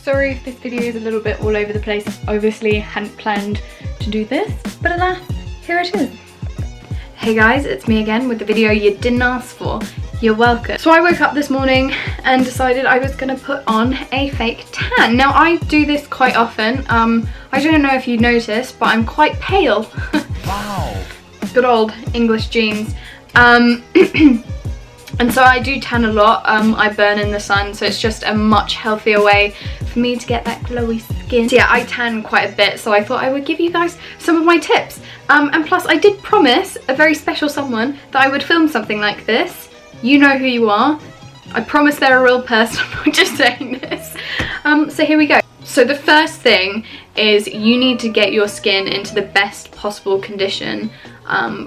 Sorry if this video is a little bit all over the place. Obviously hadn't planned to do this, but alas, here it is. Hey guys, it's me again with the video you didn't ask for. You're welcome. So I woke up this morning and decided I was gonna put on a fake tan. Now I do this quite often. I don't know if you noticed, but I'm quite pale. Wow. Good old English genes. And so I do tan a lot. I burn in the sun, so it's just a much healthier way for me to get that glowy skin. So yeah, I tan quite a bit, so I thought I would give you guys some of my tips. And plus I did promise a very special someone that I would film something like this. You know who you are. I promise they're a real person, I'm not just saying this. So here we go. So the first thing is you need to get your skin into the best possible condition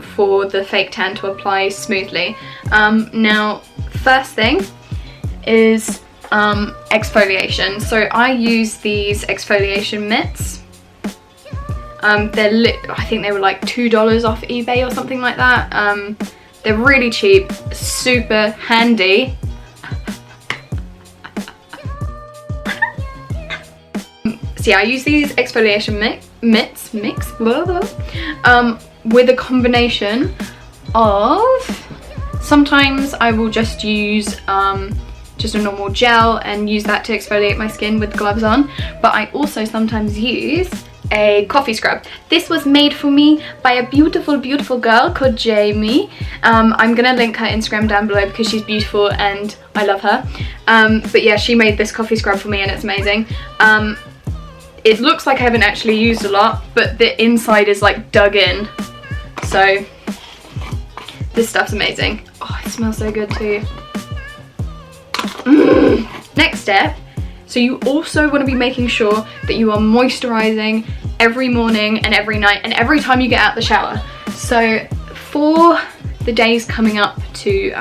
for the fake tan to apply smoothly. Now, first thing is exfoliation. So I use these exfoliation mitts. I think they were like $2 off eBay or something like that. They're really cheap, super handy. So yeah, I use these exfoliation mitts with a combination of, sometimes I will just use just a normal gel and use that to exfoliate my skin with gloves on, but I also sometimes use a coffee scrub. This was made for me by a beautiful girl called Jamie. I'm gonna link her Instagram down below because she's beautiful and I love her. But yeah, she made this coffee scrub for me and it's amazing. It looks like I haven't actually used a lot, but the inside is like dug in. So this stuff's amazing. Oh, it smells so good too. Next step, so you also want to be making sure that you are moisturizing every morning and every night and every time you get out the shower. So for the days coming up to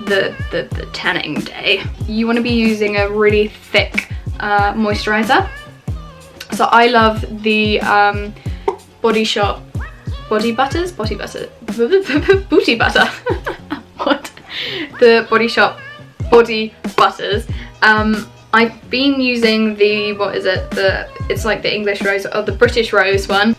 the tanning day, you want to be using a really thick moisturizer. So I love the Body Shop booty butter. What? The Body Shop body butters. I've been using the, what is it? It's like the English rose or the British rose one.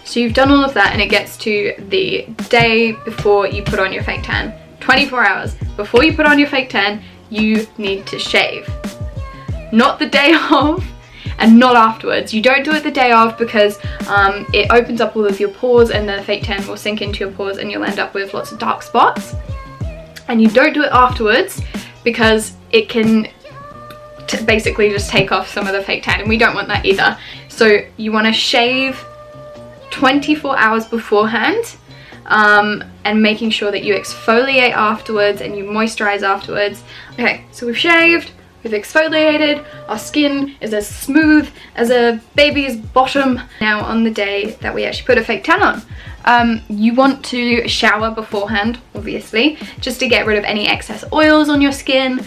So you've done all of that and it gets to the day before you put on your fake tan. 24 hours before you put on your fake tan, you need to shave. Not the day of and not afterwards. You don't do it the day of because it opens up all of your pores and the fake tan will sink into your pores and you'll end up with lots of dark spots. And you don't do it afterwards because it can basically just take off some of the fake tan and we don't want that either. So you want to shave 24 hours beforehand. And making sure that you exfoliate afterwards and you moisturize afterwards. Okay, so we've shaved, we've exfoliated, our skin is as smooth as a baby's bottom. Now on the day that we actually put a fake tan on, you want to shower beforehand, obviously, just to get rid of any excess oils on your skin,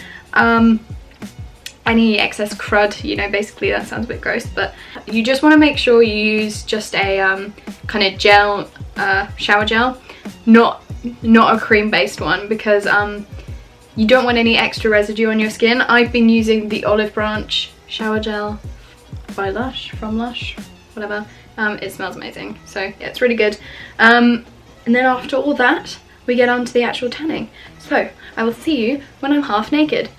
any excess crud, you know, basically. That sounds a bit gross, but you just want to make sure you use just a kind of gel, shower gel, not a cream based one, because you don't want any extra residue on your skin. I've been using the Olive Branch shower gel by Lush, from Lush, whatever. It smells amazing, so yeah, it's really good. And then after all that, we get on to the actual tanning. So I will see you when I'm half naked.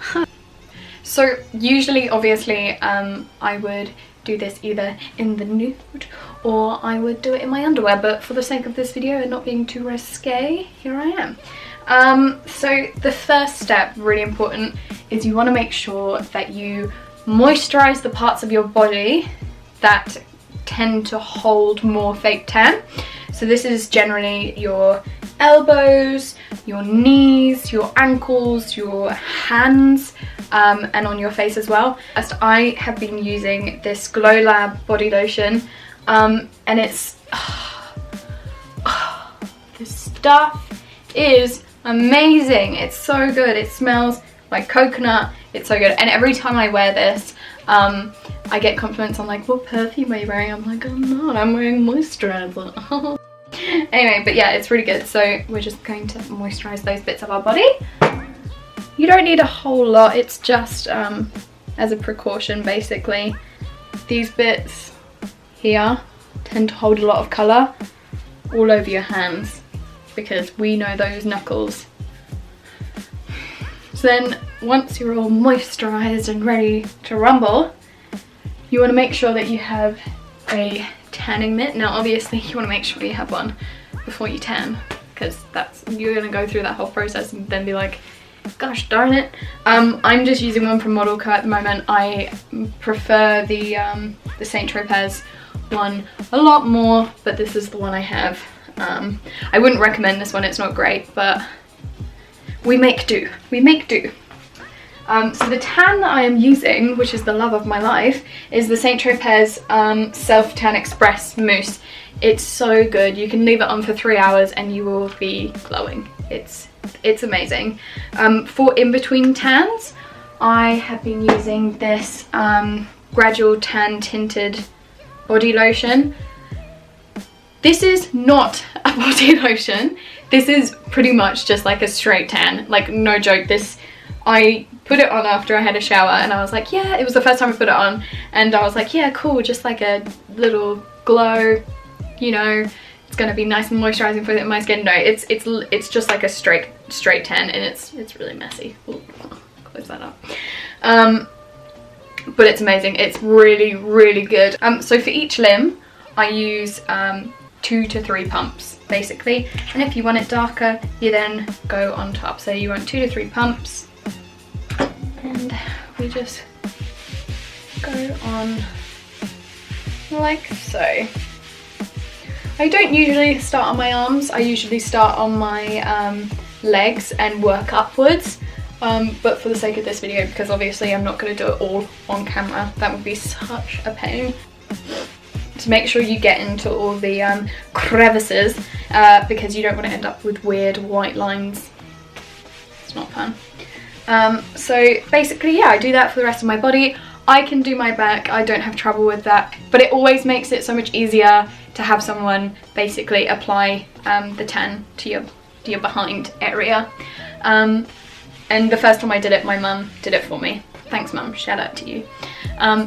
So usually, obviously, I would do this either in the nude or I would do it in my underwear, but for the sake of this video and not being too risque, here I am. So the first step, really important, is you want to make sure that you moisturize the parts of your body that tend to hold more fake tan. So this is generally your elbows, your knees, your ankles, your hands, and on your face as well. As I have been using this Glow Lab body lotion, and it's this stuff is amazing. It's so good. It smells like coconut. It's so good, and every time I wear this, I get compliments on like, what perfume are you wearing? I'm like, I'm not, I'm wearing moisturizer. Anyway, but yeah, it's really good. So we're just going to moisturize those bits of our body. You don't need a whole lot, it's just as a precaution basically. These bits here tend to hold a lot of colour all over your hands because we know those knuckles. So then once you're all moisturised and ready to rumble, you want to make sure that you have a tanning mitt. Now obviously you want to make sure you have one before you tan, because you're going to go through that whole process and then be like, gosh darn it. I'm just using one from Model Co at the moment. I prefer the Saint Tropez one a lot more, but this is the one I have. I wouldn't recommend this one, it's not great, but we make do. We make do. So the tan that I am using, which is the love of my life, is the Saint Tropez Self Tan Express Mousse. It's so good. You can leave it on for 3 hours and you will be glowing. It's amazing. For in-between tans, I have been using this Gradual Tan Tinted Body Lotion. This is not a body lotion. This is pretty much just like a straight tan. Like, no joke. I put it on after I had a shower and I was like, yeah, it was the first time I put it on. And I was like, yeah, cool, just like a little glow, you know. It's gonna be nice and moisturizing for my skin. No, it's just like a straight tan, and it's really messy. Ooh, close that up. But it's amazing. It's really, really good. So for each limb, I use 2 to 3 pumps basically, and if you want it darker, you then go on top. So you want 2 to 3 pumps, and we just go on like so. I don't usually start on my arms, I usually start on my legs and work upwards, but for the sake of this video, because obviously I'm not going to do it all on camera, that would be such a pain. To make sure you get into all the crevices, because you don't want to end up with weird white lines. It's not fun. So basically, yeah, I do that for the rest of my body. I can do my back, I don't have trouble with that, but it always makes it so much easier to have someone basically apply the tan to your behind area. And the first time I did it, my mum did it for me. Thanks mum, shout out to you.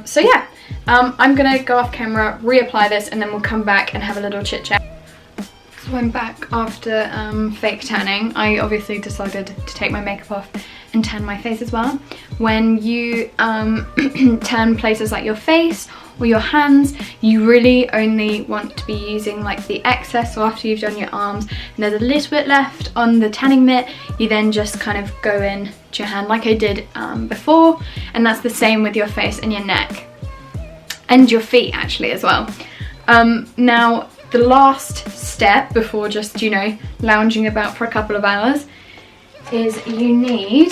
So yeah, I'm gonna go off camera, reapply this, and then we'll come back and have a little chit chat. So I'm back after fake tanning. I obviously decided to take my makeup off and tan my face as well. When you tan places like your face or your hands, you really only want to be using like the excess. So after you've done your arms and there's a little bit left on the tanning mitt, you then just kind of go in to your hand like I did before, and that's the same with your face and your neck and your feet actually as well. Now the last step before just, you know, lounging about for a couple of hours is you need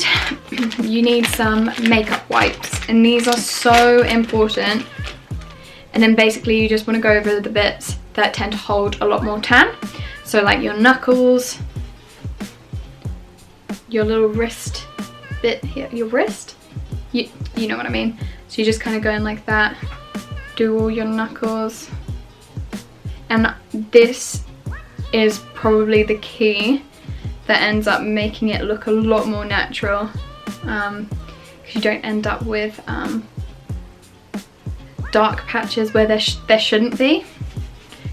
some makeup wipes, and these are so important. And then basically you just want to go over the bits that tend to hold a lot more tan, so like your knuckles, your little wrist bit here, your wrist, you know what I mean. So you just kind of go in like that, do all your knuckles, and this is probably the key that ends up making it look a lot more natural, because you don't end up with dark patches where there shouldn't be.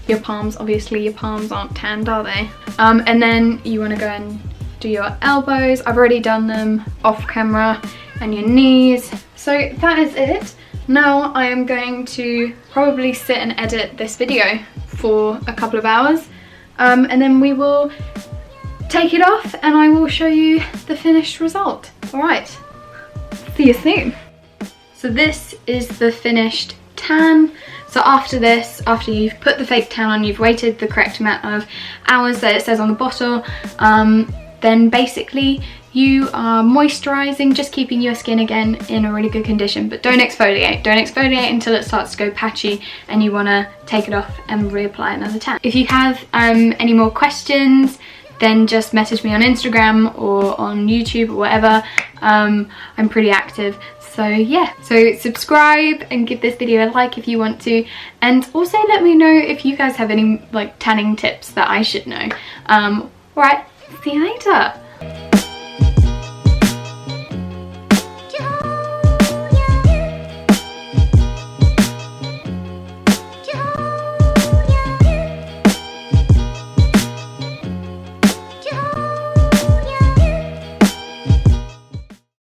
Your palms, obviously your palms aren't tanned, are they? And then you want to go and do your elbows. I've already done them off camera, and your knees. So that is it. Now I am going to probably sit and edit this video for a couple of hours, and then we will take it off and I will show you the finished result. All right, see you soon. So this is the finished tan. So after this, after you've put the fake tan on, you've waited the correct amount of hours that it says on the bottle, then basically you are moisturizing, just keeping your skin again in a really good condition, but don't exfoliate. Don't exfoliate until it starts to go patchy and you want to take it off and reapply another tan. If you have any more questions, then just message me on Instagram or on YouTube or whatever. I'm pretty active, So yeah, so subscribe and give this video a like if you want to, and also let me know if you guys have any like tanning tips that I should know. Alright, see you later.